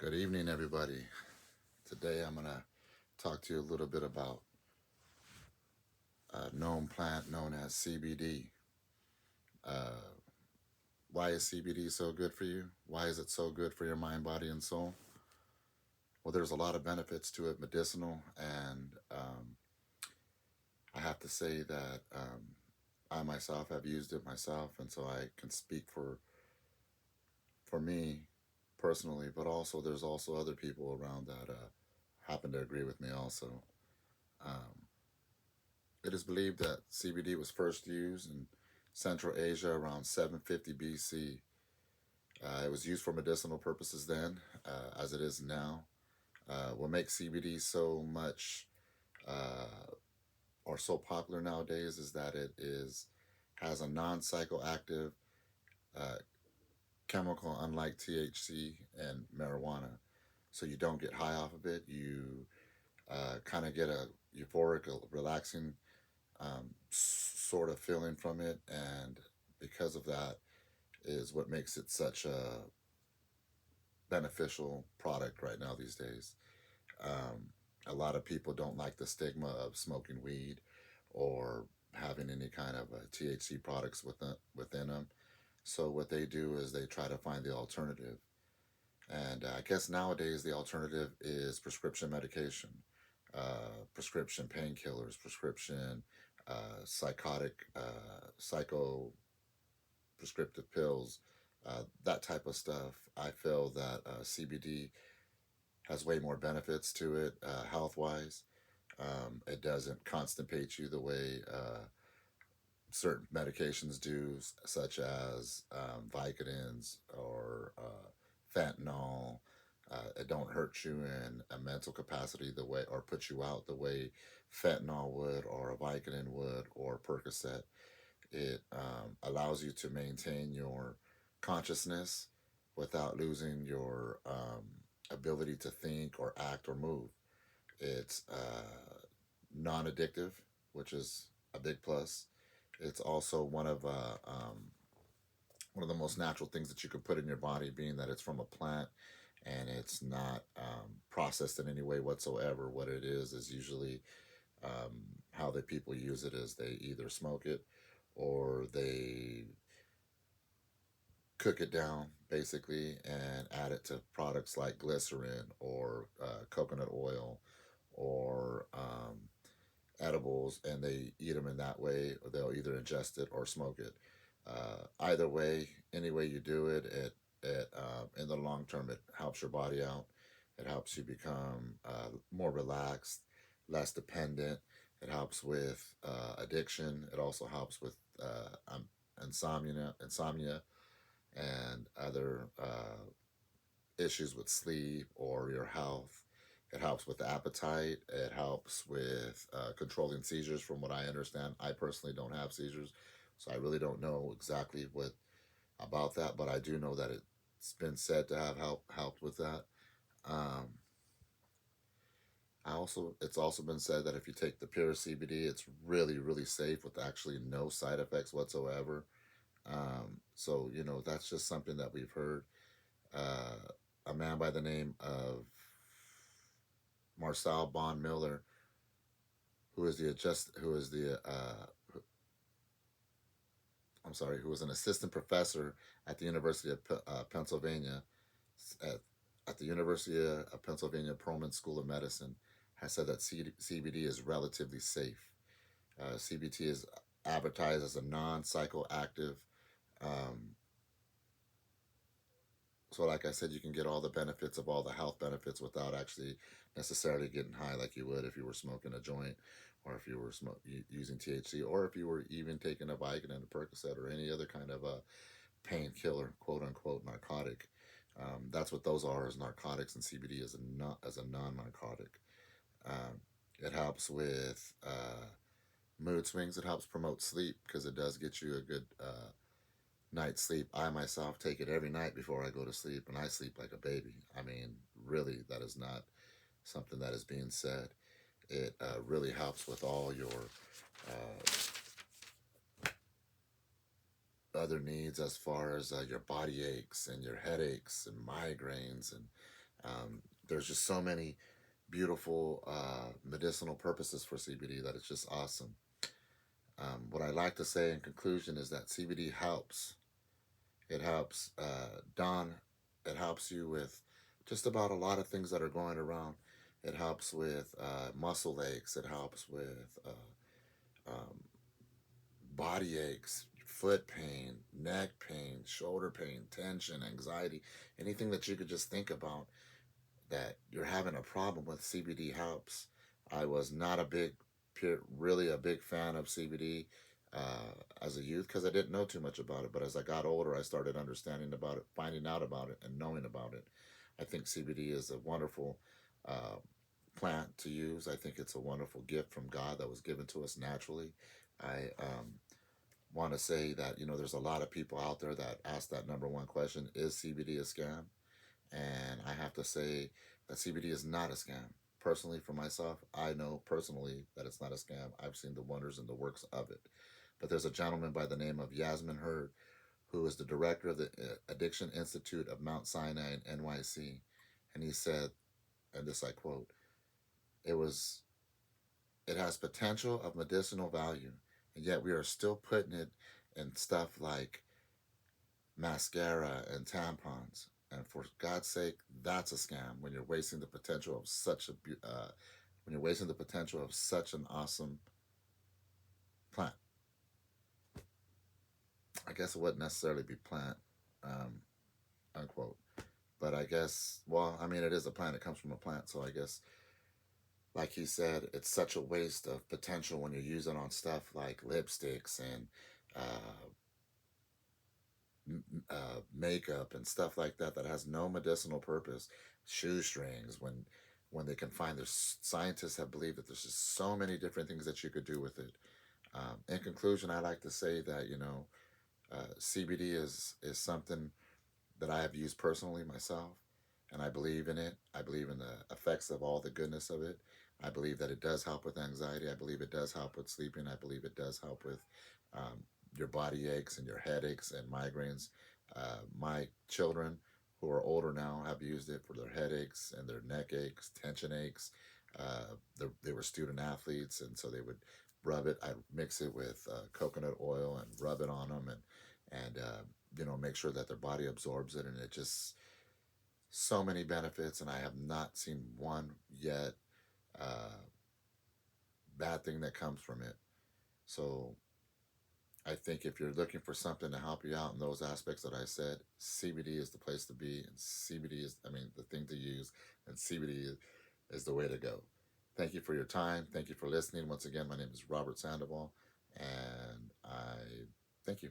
Good evening, everybody. Today I'm going to talk to you a little bit about a known plant known as CBD. Uh, why is CBD so good for you? Why is it so good for your mind, body, and soul? Well, there's a lot of benefits to it, medicinal, and I have to say that I myself have used it myself, and so I can speak for me personally. But also, there's also other people around that happen to agree with me also. Um, It is believed that CBD was first used in Central Asia around 750 BC. It was used for medicinal purposes then, as it is now. What makes CBD so much or so popular nowadays is that it is has a non-psychoactive uh, chemical, unlike THC and marijuana. So you don't get high off of it. You kind of get a euphoric, relaxing sort of feeling from it, and because of that, is what makes it such a beneficial product right now these days. Um, a lot of people don't like the stigma of smoking weed or having any kind of THC products within them. So what they do is they try to find the alternative. And I guess nowadays the alternative is prescription medication, prescription painkillers, prescription psychotic, psycho prescriptive pills, that type of stuff. I feel that CBD has way more benefits to it health wise. It doesn't constipate you the way certain medications do, such as Vicodins or fentanyl. It don't hurt you in a mental capacity the way, or put you out the way fentanyl would, or a Vicodin would, or Percocet. It allows you to maintain your consciousness without losing your ability to think or act or move. It's non addictive, which is a big plus. It's also one of the most natural things that you can put in your body, being that it's from a plant and it's not processed in any way whatsoever. What it is usually how the people use it is they either smoke it or they cook it down basically and add it to products like glycerin or coconut oil or edibles, and they eat them in that way, or they'll either ingest it or smoke it. Either way, any way you do it, it in the long term it helps your body out. It helps you become more relaxed, less dependent. It helps with addiction. It also helps with insomnia, and other issues with sleep or your health. It helps with appetite. It helps with controlling seizures, from what I understand. I personally don't have seizures, so I really don't know exactly what about that, but I do know that it's been said to have helped with that. Um, it's also been said that if you take the pure CBD, it's really really safe with actually no side effects whatsoever. So that's just something that we've heard. A man by the name of Marcel Bond Miller, who is the I'm sorry, who was an assistant professor at the University of Pennsylvania, at, at the University of Pennsylvania Perelman School of Medicine, has said that CBD is relatively safe. CBT is advertised as a non-psychoactive. Um, so, like I said, you can get all the benefits of all the health benefits without actually necessarily getting high like you would if you were smoking a joint, or if you were using THC, or if you were even taking a Vicodin, a Percocet, or any other kind of a painkiller, quote unquote, narcotic. That's what those are, as narcotics, and CBD is a non-narcotic. Um, it helps with mood swings. It helps promote sleep because it does get you a good night's sleep. I myself take it every night before I go to sleep, and I sleep like a baby. I mean, really, that is not something that is being said. It really helps with all your other needs, as far as your body aches and your headaches and migraines, There's just so many beautiful medicinal purposes for CBD that it's just awesome. What I like to say in conclusion is that CBD helps. It helps Don. It helps you with just about a lot of things that are going around. It helps with muscle aches. It helps with um, body aches, foot pain, neck pain, shoulder pain, tension, anxiety, anything that you could just think about that you're having a problem with. CBD helps. I was not a really a big fan of CBD as a youth because I didn't know too much about it. But as I got older, I started understanding about it, finding out about it, and knowing about it. I think CBD is a wonderful uh, plant to use. I think it's a wonderful gift from God that was given to us naturally. I want to say that there's a lot of people out there that ask that number one question: Is CBD a scam? And I have to say that CBD is not a scam. Personally, for myself, I know personally that it's not a scam. I've seen the wonders and the works of it. But there's a gentleman by the name of Yasmin Hurd, who is the director of the Addiction Institute of Mount Sinai in NYC. And he said, and this I quote, it was it has potential of medicinal value, and yet we are still putting it in stuff like mascara and tampons. And for God's sake, that's a scam when you're wasting the potential of when you're wasting the potential of such an awesome plant. I guess it wouldn't necessarily be plant, um, unquote. But I guess, well, I mean, it is a plant. It comes from a plant. So I guess, like he said, it's such a waste of potential when you use it on stuff like lipsticks and uh, makeup and stuff like that that has no medicinal purpose. Shoestrings, when they can find, there's scientists have believed that there's just so many different things that you could do with it. In conclusion, I like to say that CBD is something that I have used personally myself, and I believe in it. I believe in the effects of all the goodness of it. I believe that it does help with anxiety. I believe it does help with sleeping. I believe it does help with um, your body aches and your headaches and migraines. My children, who are older now, have used it for their headaches and their neck aches, tension aches. They were student athletes, and so they would rub it. I'd mix it with coconut oil and rub it on them, and make sure that their body absorbs it, and it just so many benefits, and I have not seen one yet uh, bad thing that comes from it. So I think if you're looking for something to help you out in those aspects that I said, CBD is the place to be, and CBD is, I mean, the thing to use, and CBD is the way to go. Thank you for your time. Thank you for listening. Once again, my name is Robert Sandoval, and I thank you.